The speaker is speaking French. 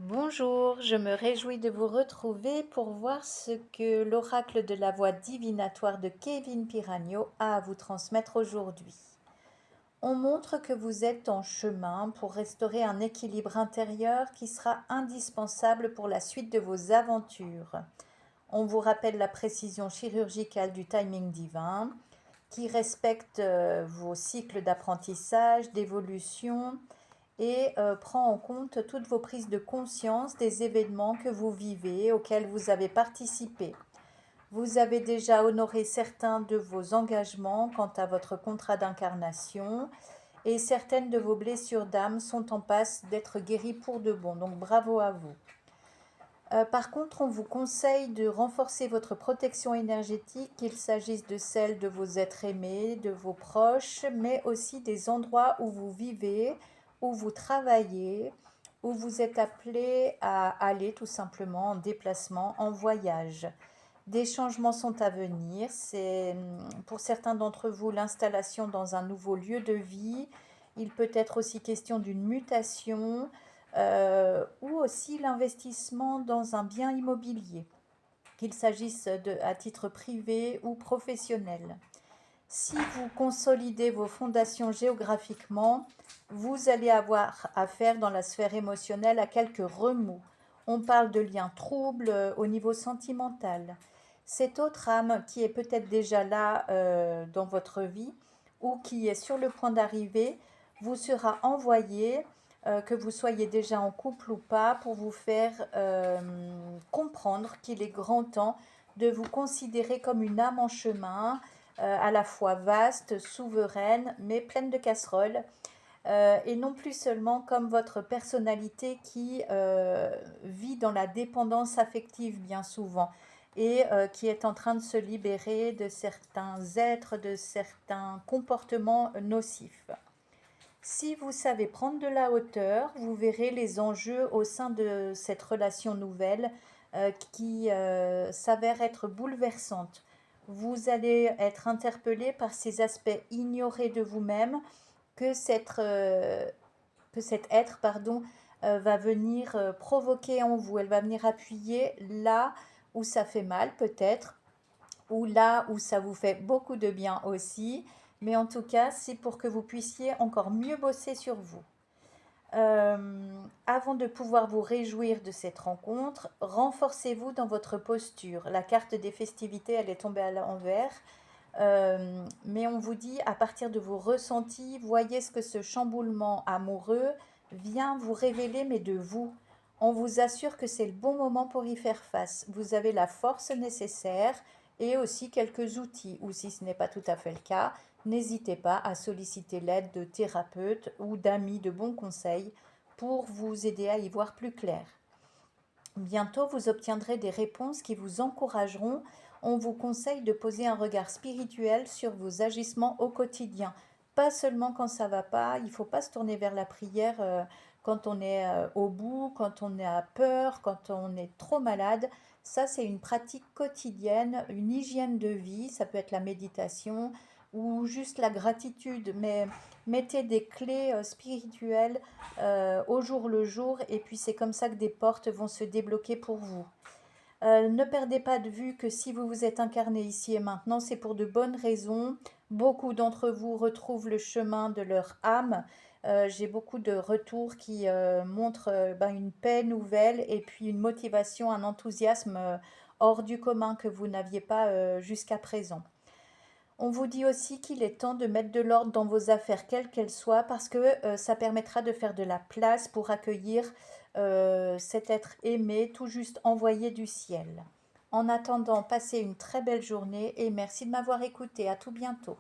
Bonjour, je me réjouis de vous retrouver pour voir ce que l'oracle de la voix divinatoire de Kevin Piragno a à vous transmettre aujourd'hui. On montre que vous êtes en chemin pour restaurer un équilibre intérieur qui sera indispensable pour la suite de vos aventures. On vous rappelle la précision chirurgicale du timing divin qui respecte vos cycles d'apprentissage, d'évolution et prend en compte toutes vos prises de conscience des événements que vous vivez, auxquels vous avez participé. Vous avez déjà honoré certains de vos engagements quant à votre contrat d'incarnation et certaines de vos blessures d'âme sont en passe d'être guéries pour de bon. Donc bravo à vous. Par contre, on vous conseille de renforcer votre protection énergétique, qu'il s'agisse de celle de vos êtres aimés, de vos proches, mais aussi des endroits où vous vivez, où vous travaillez, où vous êtes appelé à aller tout simplement en déplacement, en voyage. Des changements sont à venir. C'est pour certains d'entre vous l'installation dans un nouveau lieu de vie. Il peut être aussi question d'une mutation ou aussi l'investissement dans un bien immobilier, qu'il s'agisse à titre privé ou professionnel. Si vous consolidez vos fondations géographiquement, vous allez avoir affaire dans la sphère émotionnelle à quelques remous. On parle de liens troubles au niveau sentimental. Cette autre âme qui est peut-être déjà là dans votre vie ou qui est sur le point d'arriver vous sera envoyée, que vous soyez déjà en couple ou pas, pour vous faire comprendre qu'il est grand temps de vous considérer comme une âme en chemin, à la fois vaste, souveraine, mais pleine de casseroles, et non plus seulement comme votre personnalité qui vit dans la dépendance affective bien souvent et qui est en train de se libérer de certains êtres, de certains comportements nocifs. Si vous savez prendre de la hauteur, vous verrez les enjeux au sein de cette relation nouvelle qui s'avère être bouleversante. Vous allez être interpellé par ces aspects ignorés de vous-même que, que cet être va venir provoquer en vous. Elle va venir appuyer là où ça fait mal peut-être, ou là où ça vous fait beaucoup de bien aussi. Mais en tout cas, c'est pour que vous puissiez encore mieux bosser sur vous. Avant de pouvoir vous réjouir de cette rencontre, renforcez-vous dans votre posture. La carte des festivités, elle est tombée à l'envers. Mais on vous dit, à partir de vos ressentis, voyez ce que ce chamboulement amoureux vient vous révéler, mais de vous. On vous assure que c'est le bon moment pour y faire face. Vous avez la force nécessaire et aussi quelques outils, ou si ce n'est pas tout à fait le cas, n'hésitez pas à solliciter l'aide de thérapeutes ou d'amis de bons conseils pour vous aider à y voir plus clair. Bientôt, vous obtiendrez des réponses qui vous encourageront. On vous conseille de poser un regard spirituel sur vos agissements au quotidien. Pas seulement quand ça va pas, il ne faut pas se tourner vers la prière quand on est au bout, quand on a peur, quand on est trop malade. Ça, c'est une pratique quotidienne, une hygiène de vie. Ça peut être la méditation ou juste la gratitude, mais mettez des clés spirituelles au jour le jour, et puis c'est comme ça que des portes vont se débloquer pour vous. Ne perdez pas de vue que si vous vous êtes incarné ici et maintenant, c'est pour de bonnes raisons. Beaucoup d'entre vous retrouvent le chemin de leur âme. J'ai beaucoup de retours qui montrent une paix nouvelle et puis une motivation, un enthousiasme hors du commun que vous n'aviez pas jusqu'à présent. On vous dit aussi qu'il est temps de mettre de l'ordre dans vos affaires, quelles qu'elles soient, parce que ça permettra de faire de la place pour accueillir cet être aimé, tout juste envoyé du ciel. En attendant, passez une très belle journée et merci de m'avoir écouté. À tout bientôt.